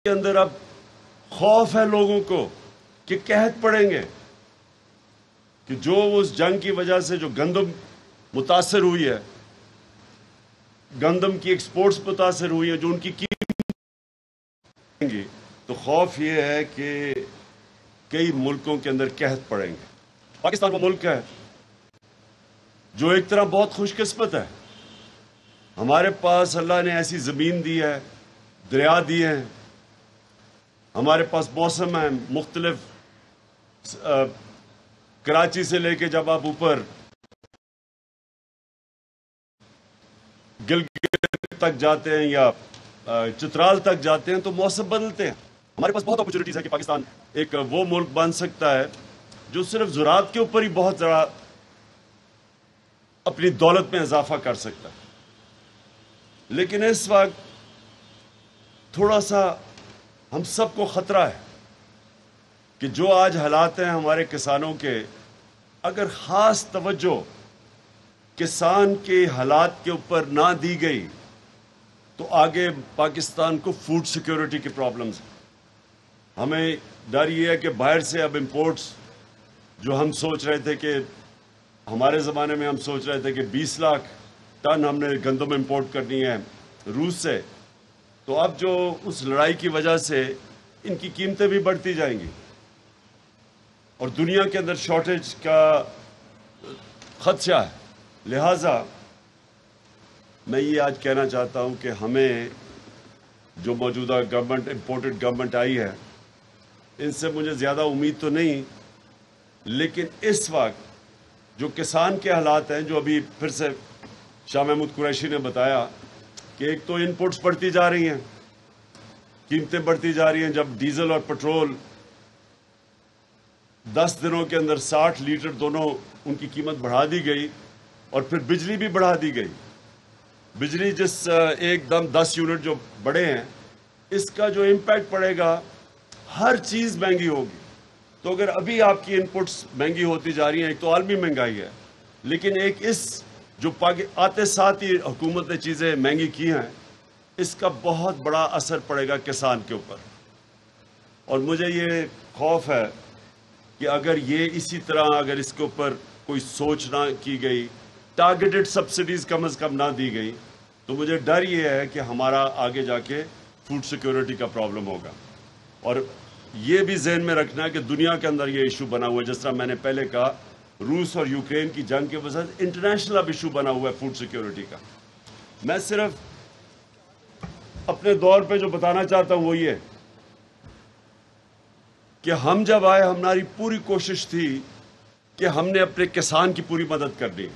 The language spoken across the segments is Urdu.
کے اندر اب خوف ہے لوگوں کو کہ قحط پڑیں گے، کہ جو اس جنگ کی وجہ سے جو گندم متاثر ہوئی ہے، گندم کی ایکسپورٹس متاثر ہوئی ہے، جو ان کی قیمت گی، تو خوف یہ ہے کہ کئی ملکوں کے اندر قحط پڑیں گے۔ پاکستان وہ ملک ہے جو ایک طرح بہت خوش قسمت ہے، ہمارے پاس اللہ نے ایسی زمین دی ہے، دریا دیے ہیں، ہمارے پاس موسم ہے مختلف، کراچی سے لے کے جب آپ اوپر گلگت تک جاتے ہیں یا چترال تک جاتے ہیں تو موسم بدلتے ہیں۔ ہمارے پاس بہت اپرچونٹیز ہے کہ پاکستان ایک وہ ملک بن سکتا ہے جو صرف زراعت کے اوپر ہی بہت ذرا اپنی دولت میں اضافہ کر سکتا ہے، لیکن اس وقت تھوڑا سا ہم سب کو خطرہ ہے کہ جو آج حالات ہیں ہمارے کسانوں کے، اگر خاص توجہ کسان کے حالات کے اوپر نہ دی گئی تو آگے پاکستان کو فوڈ سیکیورٹی کی پرابلمز ہیں۔ ہمیں ڈر یہ ہے کہ باہر سے اب امپورٹس جو ہم سوچ رہے تھے کہ ہمارے زمانے میں ہم سوچ رہے تھے کہ 20 لاکھ ٹن ہم نے گندم امپورٹ کرنی ہے روس سے، تو اب جو اس لڑائی کی وجہ سے ان کی قیمتیں بھی بڑھتی جائیں گی اور دنیا کے اندر شارٹیج کا خدشہ ہے۔ لہٰذا میں یہ آج کہنا چاہتا ہوں کہ ہمیں جو موجودہ گورنمنٹ امپورٹڈ گورنمنٹ آئی ہے، ان سے مجھے زیادہ امید تو نہیں، لیکن اس وقت جو کسان کے حالات ہیں، جو ابھی پھر سے شاہ محمود قریشی نے بتایا کہ ایک تو ان پٹس بڑھتی جا رہی ہیں، قیمتیں بڑھتی جا رہی ہیں۔ جب ڈیزل اور پٹرول 10 دنوں کے اندر 60 لیٹر دونوں ان کی قیمت بڑھا دی گئی، اور پھر بجلی بھی بڑھا دی گئی، بجلی جس ایک دم 10 یونٹ جو بڑھے ہیں، اس کا جو امپیکٹ پڑے گا، ہر چیز مہنگی ہوگی۔ تو اگر ابھی آپ کی انپٹس مہنگی ہوتی جا رہی ہیں، ایک تو عالمی مہنگائی ہے، لیکن ایک اس جو آتے ساتھ ہی حکومت نے چیزیں مہنگی کی ہیں، اس کا بہت بڑا اثر پڑے گا کسان کے اوپر۔ اور مجھے یہ خوف ہے کہ اگر یہ اسی طرح اگر اس کے اوپر کوئی سوچ نہ کی گئی، ٹارگیٹڈ سبسڈیز کم از کم نہ دی گئی، تو مجھے ڈر یہ ہے کہ ہمارا آگے جا کے فوڈ سیکیورٹی کا پرابلم ہوگا۔ اور یہ بھی ذہن میں رکھنا ہے کہ دنیا کے اندر یہ ایشو بنا ہوا ہے، جس طرح میں نے پہلے کہا، روس اور یوکرین کی جنگ کی وجہ سے انٹرنیشنل اب ایشو بنا ہوا ہے فوڈ سیکیورٹی کا۔ میں صرف اپنے دور پہ جو بتانا چاہتا ہوں وہ یہ کہ ہم جب آئے، ہماری پوری کوشش تھی کہ ہم نے اپنے کسان کی پوری مدد کرنی،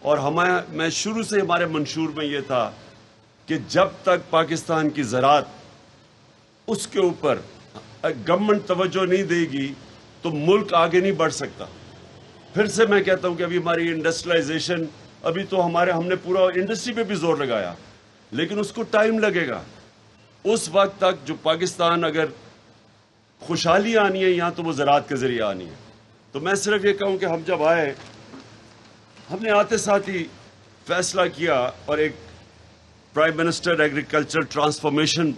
اور میں شروع سے ہمارے منشور میں یہ تھا کہ جب تک پاکستان کی زراعت اس کے اوپر گورنمنٹ توجہ نہیں دے گی تو ملک آگے نہیں بڑھ سکتا۔ پھر سے میں کہتا ہوں کہ ابھی ہماری انڈسٹریلائزیشن، ابھی تو ہم نے پورا انڈسٹری پہ بھی زور لگایا، لیکن اس کو ٹائم لگے گا۔ اس وقت تک جو پاکستان اگر خوشحالی آنی ہے یہاں، تو وہ زراعت کے ذریعے آنی ہے۔ تو میں صرف یہ کہوں کہ ہم جب آئے، ہم نے آتے ساتھ ہی فیصلہ کیا اور ایک prime minister agriculture transformation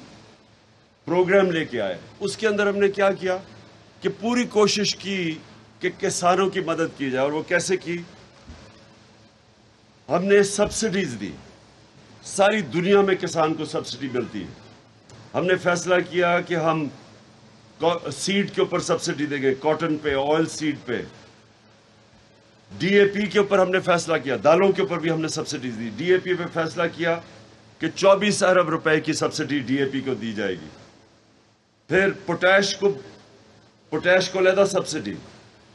programme لے کے آئے۔ اس کے اندر ہم نے کیا کیا کہ پوری کوشش کی کہ کسانوں کی مدد کی جائے۔ اور وہ کیسے کی؟ ہم نے سبسڈیز دی، ساری دنیا میں کسان کو سبسڈی ملتی ہے۔ ہم نے فیصلہ کیا کہ ہم سیڈ کے اوپر سبسڈی دیں گے، کاٹن پہ، آئل سیڈ پہ، ڈی اے پی کے اوپر ہم نے فیصلہ کیا، دالوں کے اوپر بھی ہم نے سبسڈیز دی۔ ڈی اے پی پہ فیصلہ کیا کہ 24 ارب روپے کی سبسڈی ڈی اے پی کو دی جائے گی۔ پھر پوٹیش کو علیحدہ سبسڈی،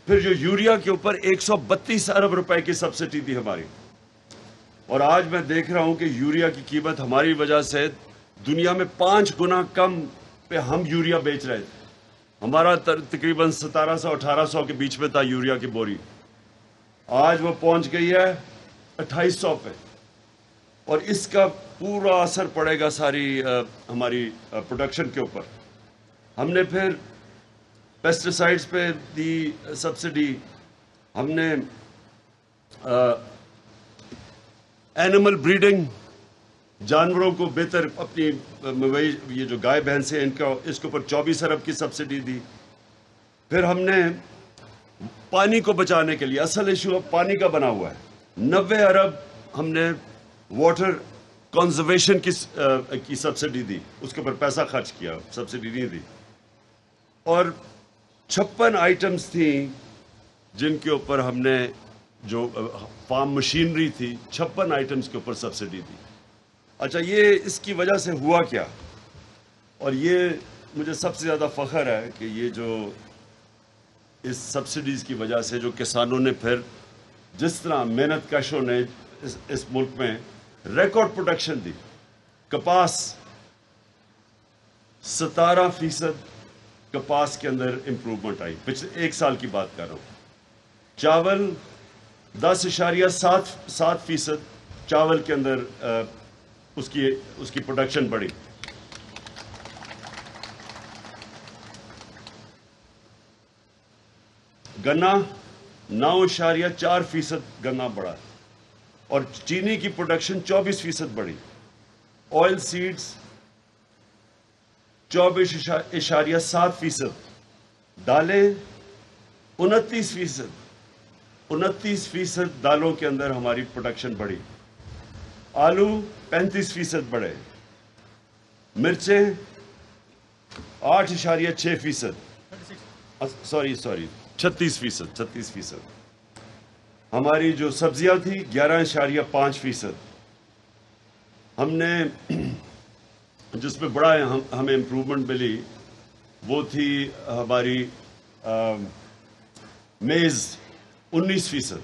پھر جو یوریا کے اوپر 132 ارب روپے کی سبسڈی دی ہماری۔ اور آج میں دیکھ رہا ہوں کہ یوریا کی قیمت ہماری وجہ سے دنیا میں 5 گنا کم پہ ہم یوریا بیچ رہے تھے۔ ہمارا تقریباً 1700 1800 کے بیچ میں تھا یوریا کی بوری، آج وہ پہنچ گئی ہے 2800 پہ، اور اس کا پورا اثر پڑے گا ساری ہماری پروڈکشن کے اوپر۔ ہم نے پھر پیسٹیسائڈز پہ دی سبسڈی، ہم نے اینیمل بریڈنگ جانوروں کو بہتر اپنی یہ جو گائے بھینس ہیں ان کا اس کے اوپر 24 ارب کی سبسڈی دی. پھر ہم نے پانی کو بچانے کے لیے، اصل ایشو اب پانی کا بنا ہوا ہے، 90 ارب ہم نے واٹر کنزرویشن کی سبسڈی دی، اس کے اوپر پیسہ خرچ کیا، سبسڈی نہیں دی. اور 56 آئٹمز تھیں جن کے اوپر ہم نے جو فارم مشینری تھی 56 آئٹمز کے اوپر سبسڈی دی. اچھا، یہ اس کی وجہ سے ہوا کیا؟ اور یہ مجھے سب سے زیادہ فخر ہے کہ یہ جو اس سبسڈیز کی وجہ سے جو کسانوں نے پھر جس طرح محنت کشوں نے اس ملک میں ریکارڈ پروڈکشن دی. کپاس 17% کپاس کے اندر امپروومنٹ آئی، پچھلے 1 سال کی بات کر رہا ہوں. چاول 10.7% چاول کے اندر اس کی پروڈکشن بڑھی. گنا 9.4% گنا بڑھا، اور چینی کی پروڈکشن 24% بڑھی. آئل سیڈز 24.7%، دالیں 29% دالوں کے اندر ہماری پروڈکشن بڑھی. آلو 35% بڑھے، مرچیں 8.6%، سوری 36%. ہماری جو سبزیاں تھیں 11.5%. ہم نے جس میں بڑا ہمیں امپروومنٹ ملی وہ تھی ہماری میز 19%.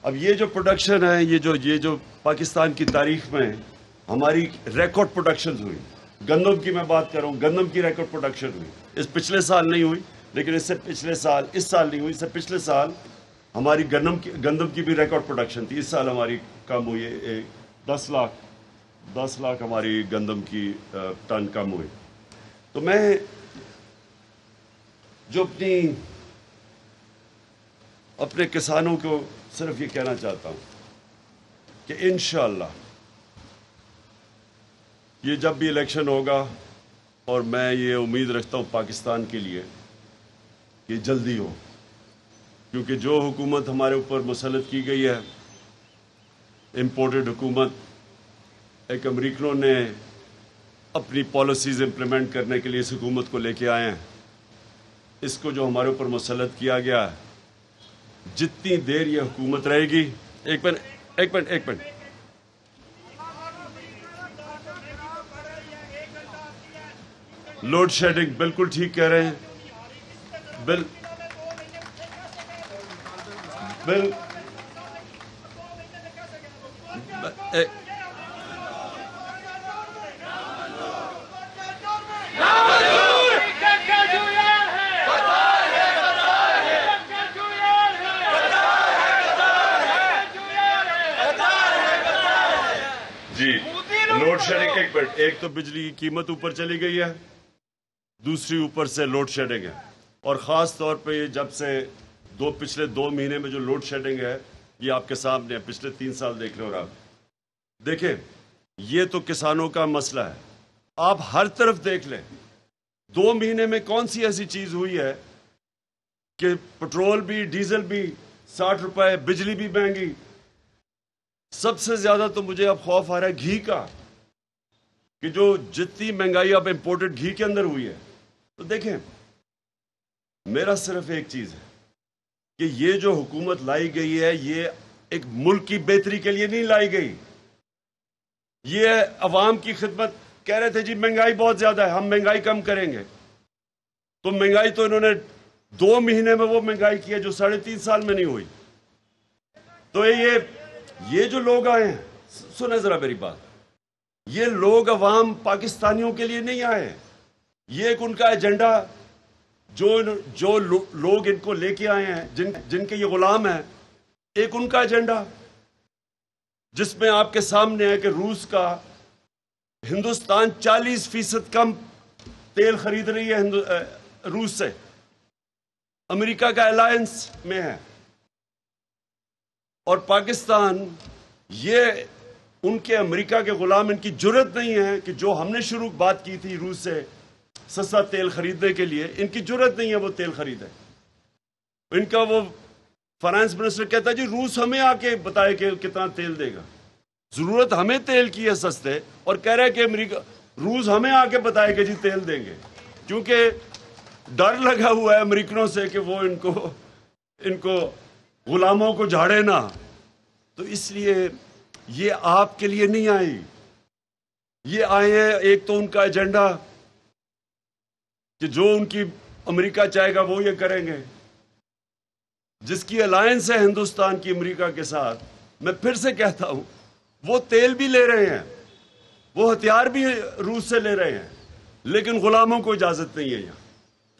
اب یہ جو پروڈکشن ہے، یہ جو پاکستان کی تاریخ میں ہماری ریکارڈ پروڈکشن ہوئی. گندم کی میں بات کر رہا ہوں، گندم کی ریکارڈ پروڈکشن ہوئی. اس پچھلے سال نہیں ہوئی، لیکن اس سے پچھلے سال، اس سال نہیں ہوئی، اس سے پچھلے سال ہماری گندم کی بھی ریکارڈ پروڈکشن تھی. اس سال ہماری کم ہوئی ہے، 10 لاکھ ہماری گندم کی ٹن کم ہوئی. تو میں جو اپنے کسانوں کو صرف یہ کہنا چاہتا ہوں کہ انشاءاللہ یہ جب بھی الیکشن ہوگا، اور میں یہ امید رکھتا ہوں پاکستان کے لیے کہ جلدی ہو، کیونکہ جو حکومت ہمارے اوپر مسلط کی گئی ہے، امپورٹڈ حکومت، ایک امریکنوں نے اپنی پالیسیز امپلیمنٹ کرنے کے لیے اس حکومت کو لے کے آئے ہیں. اس کو جو ہمارے اوپر مسلط کیا گیا ہے، جتنی دیر یہ حکومت رہے گی، ایک منٹ لوڈ شیڈنگ، بالکل ٹھیک کہہ رہے ہیں. جی، لوڈ شیڈنگ، ایک منٹ. ایک تو بجلی کی قیمت اوپر چلی گئی ہے، دوسری اوپر سے لوڈ شیڈنگ ہے. اور خاص طور پہ جب سے پچھلے 2 مہینے میں جو لوڈ شیڈنگ ہے، یہ آپ کے سامنے ہے. پچھلے 3 سال دیکھ لیں. اور آپ دیکھیں، یہ تو کسانوں کا مسئلہ ہے. آپ ہر طرف دیکھ لیں، 2 مہینے میں کون سی ایسی چیز ہوئی ہے کہ پٹرول بھی، ڈیزل بھی 60 روپے، بجلی بھی مہنگی. سب سے زیادہ تو مجھے اب خوف آ رہا ہے گھی کا، کہ جو جتنی مہنگائی اب امپورٹڈ گھی کے اندر ہوئی ہے. تو دیکھیں، میرا صرف ایک چیز ہے کہ یہ جو حکومت لائی گئی ہے، یہ ایک ملک کی بہتری کے لیے نہیں لائی گئی. یہ عوام کی خدمت. کہہ رہے تھے جی مہنگائی بہت زیادہ ہے، ہم مہنگائی کم کریں گے. تو مہنگائی تو انہوں نے 2 مہینے میں وہ مہنگائی کی ہے جو 3.5 سال میں نہیں ہوئی. تو یہ جو لوگ آئے ہیں، سنیں ذرا میری بات، یہ لوگ عوام پاکستانیوں کے لیے نہیں آئے. یہ ایک ان کا ایجنڈا، جو لوگ ان کو لے کے آئے ہیں، جن کے یہ غلام ہیں، ایک ان کا ایجنڈا جس میں آپ کے سامنے ہے کہ روس کا، ہندوستان 40% کم تیل خرید رہی ہے روس سے، امریکہ کا الائنس میں ہے. اور پاکستان یہ ان کے امریکہ کے غلام ان کی جرت نہیں ہے کہ جو ہم نے شروع بات کی تھی روس سے سستا تیل خریدنے کے لیے، ان کی جرت نہیں ہے وہ تیل خریدے. ان کا وہ فائنانس منسٹر کہتا ہے جی روس ہمیں آ کے بتائے کہ کتنا تیل دے گا. ضرورت ہمیں تیل کی ہے سستے، اور کہہ رہے کہ امریکہ روس ہمیں آ کے بتائے کہ جی تیل دیں گے، کیونکہ ڈر لگا ہوا ہے امریکنوں سے کہ وہ ان کو غلاموں کو جھاڑے نہ. تو اس لیے یہ آپ کے لیے نہیں آئی، یہ آئے ہیں ایک تو ان کا ایجنڈا کہ جو ان کی امریکہ چاہے گا وہ یہ کریں گے. جس کی الائنس ہے ہندوستان کی امریکہ کے ساتھ، میں پھر سے کہتا ہوں وہ تیل بھی لے رہے ہیں، وہ ہتھیار بھی روس سے لے رہے ہیں، لیکن غلاموں کو اجازت نہیں ہے. یہاں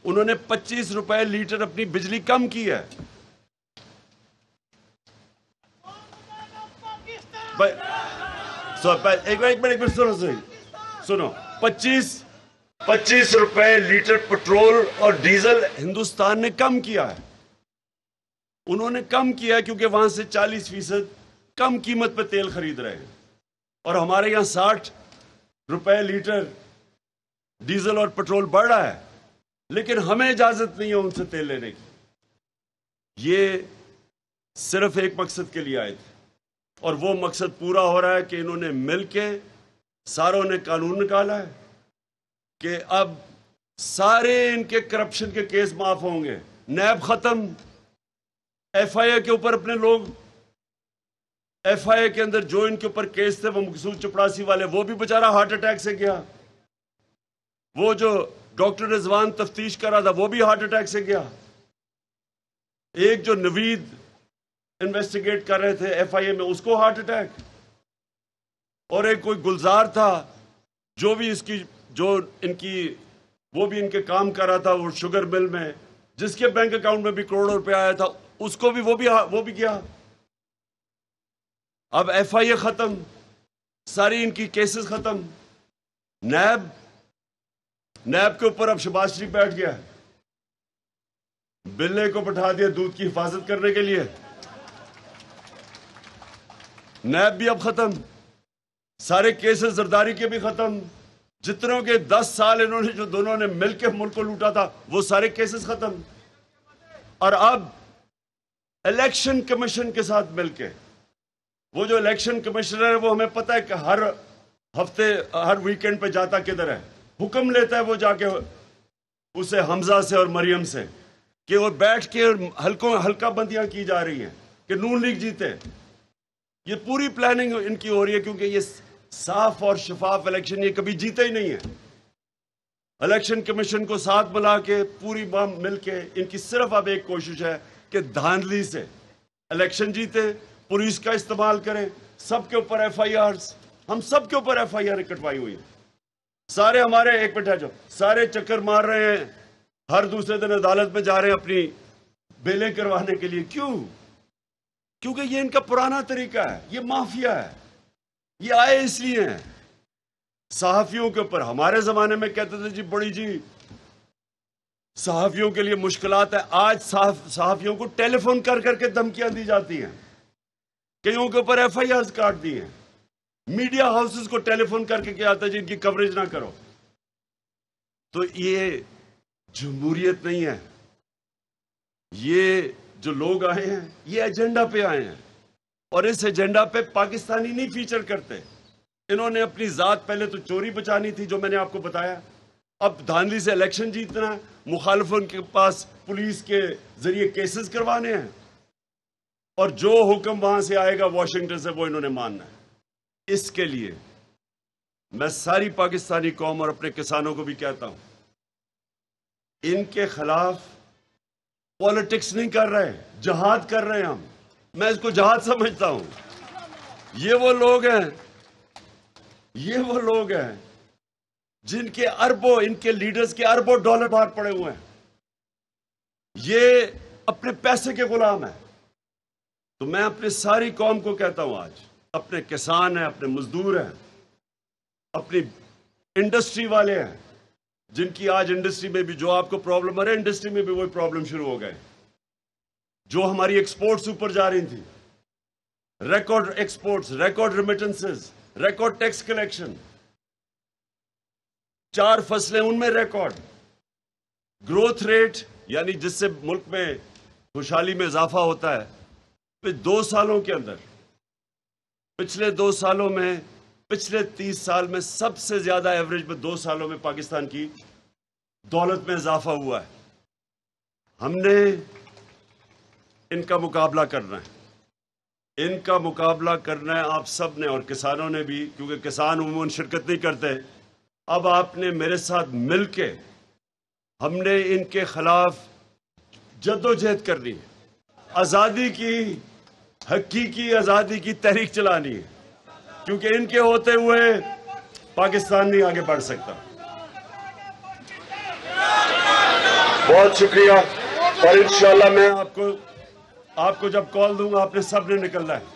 انہوں نے 25 روپے لیٹر اپنی بجلی کم کی ہے. ایک منٹ سنو. 25 روپے لیٹر پٹرول اور ڈیزل ہندوستان نے کم کیا ہے. انہوں نے کم کیا ہے کیونکہ وہاں سے 40% کم قیمت پہ تیل خرید رہے ہیں، اور ہمارے یہاں 60 روپے لیٹر ڈیزل اور پٹرول بڑھ رہا ہے، لیکن ہمیں اجازت نہیں ہے ان سے تیل لینے کی. یہ صرف ایک مقصد کے لیے آئے تھے، اور وہ مقصد پورا ہو رہا ہے کہ انہوں نے مل کے ساروں نے قانون نکالا ہے کہ اب سارے ان کے کرپشن کے کیس معاف ہوں گے. نیب ختم، ایف آئی اے کے اوپر اپنے لوگ، ایف آئی اے کے اندر جو ان کے اوپر کیس تھے وہ مقصود چپڑاسی والے، وہ بھی بیچارہ ہارٹ اٹیک سے گیا. وہ جو ڈاکٹر رضوان تفتیش کر رہا تھا وہ بھی ہارٹ اٹیک سے گیا. ایک جو نوید انویسٹیگیٹ کر رہے تھے ایف آئی اے میں، اس کو ہارٹ اٹیک. اور ایک کوئی گلزار تھا جو بھی وہ بھی ان کے کام کر رہا تھا وہ شوگر مل میں، جس کے بینک اکاؤنٹ میں بھی کروڑوں روپے آیا تھا، اس کو بھی وہ بھی گیا. اب ایف آئی اے ختم، ساری ان کی کیسز ختم. نیب کے اوپر اب شہباز شریف بیٹھ گیا، بلے کو بٹھا دیا دودھ کی حفاظت کرنے کے لیے. نیب بھی اب ختم، سارے کیسز زرداری کے بھی ختم. جتنوں کے 10 سال انہوں نے جو دونوں نے مل کے ملک کو لوٹا تھا وہ سارے کیسز ختم. اور اب الیکشن کمیشن کے ساتھ مل کے، وہ جو الیکشن کمشنر ہے وہ ہمیں پتہ ہے کہ ہر ہفتے ہر ویکینڈ پہ جاتا کدھر ہے، حکم لیتا ہے وہ جا کے اسے حمزہ سے اور مریم سے کہ وہ بیٹھ کے ہلکا بندیاں کی جا رہی ہیں کہ نون لیگ جیتے. یہ پوری پلاننگ ان کی ہو رہی ہے کیونکہ یہ صاف اور شفاف الیکشن یہ کبھی جیتے ہی نہیں ہے. الیکشن کمیشن کو ساتھ ملا کے پوری مل کے ان کی صرف اب ایک کوشش ہے کہ دھاندلی سے الیکشن جیتے، پولیس کا استعمال کریں، سب کے اوپر ایف آئی آرز، ہم سب کے اوپر ایف آئی آر کٹوائی ہوئی ہے. سارے ہمارے ایک منٹ ہے جو سارے چکر مار رہے ہیں، ہر دوسرے دن عدالت میں جا رہے ہیں اپنی بیلیں کروانے کے لیے. کیوں؟ کیونکہ یہ ان کا پرانا طریقہ ہے، یہ مافیا ہے. یہ آئے اس لیے ہیں صحافیوں کے اوپر. ہمارے زمانے میں کہتے تھے جی بڑی جی صحافیوں کے لیے مشکلات ہے. آج صحافیوں کو ٹیلی فون کر کر کے دھمکیاں دی جاتی ہیں، کئیوں کے اوپر ایف آئی آرز کاٹ دی ہیں. میڈیا ہاؤسز کو ٹیلی فون کر کے کیا آتا ہے جی ان کی کوریج نہ کرو. تو یہ جمہوریت نہیں ہے. یہ جو لوگ آئے ہیں یہ ایجنڈا پہ آئے ہیں، اور اس ایجنڈا پہ پاکستانی نہیں فیچر کرتے. انہوں نے اپنی ذات پہلے تو چوری بچانی تھی جو میں نے آپ کو بتایا، اب دھاندلی سے الیکشن جیتنا ہے، مخالفوں کے پاس پولیس کے ذریعے کیسز کروانے ہیں، اور جو حکم وہاں سے آئے گا واشنگٹن سے وہ انہوں نے ماننا ہے. اس کے لیے میں ساری پاکستانی قوم اور اپنے کسانوں کو بھی کہتا ہوں، ان کے خلاف پالیٹکس نہیں کر رہے، جہاد کر رہے ہیں ہم. میں اس کو جہاد سمجھتا ہوں. یہ وہ لوگ ہیں جن کے اربوں، ان کے لیڈرز کے اربوں ڈالر باہر پڑے ہوئے ہیں. یہ اپنے پیسے کے غلام ہیں. تو میں اپنے ساری قوم کو کہتا ہوں، آج اپنے کسان ہیں، اپنے مزدور ہیں، اپنی انڈسٹری والے ہیں، جن کی آج انڈسٹری میں بھی جو آپ کو پرابلم آ رہی ہے، انڈسٹری میں بھی وہی پرابلم شروع ہو گئے. جو ہماری ایکسپورٹس اوپر جا رہی تھی، record exports, record remittances, record tax collection, 4 فصلیں ان میں ریکارڈ، گروتھ ریٹ یعنی جس سے ملک میں خوشحالی میں اضافہ ہوتا ہے، 2 سالوں کے اندر، پچھلے 2 سالوں میں، پچھلے 30 سال میں سب سے زیادہ ایوریج میں 2 سالوں میں پاکستان کی دولت میں اضافہ ہوا ہے۔ ہم نے ان کا مقابلہ کرنا ہے، ان کا مقابلہ کرنا ہے آپ سب نے، اور کسانوں نے بھی، کیونکہ کسان عموماً شرکت نہیں کرتے۔ اب آپ نے میرے ساتھ مل کے ہم نے ان کے خلاف جدوجہد کرنی ہے، آزادی کی، حقیقی آزادی کی تحریک چلانی ہے، کیونکہ ان کے ہوتے ہوئے پاکستان نہیں آگے بڑھ سکتا۔ بہت شکریہ، اور انشاءاللہ میں آپ کو جب کال دوں گا آپ نے سب نے نکلنا ہے۔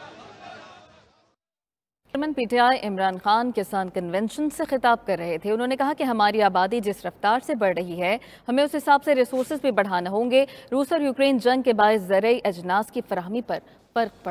Chairman P T I Imran Khan کسان کنونشن سے خطاب کر رہے تھے۔ انہوں نے کہا کہ ہماری آبادی جس رفتار سے بڑھ رہی ہے، ہمیں اس حساب سے ریسورسز بھی بڑھانا ہوں گے۔ روس اور یوکرین جنگ کے باعث زرعی اجناس کی فراہمی پر فرق پڑا۔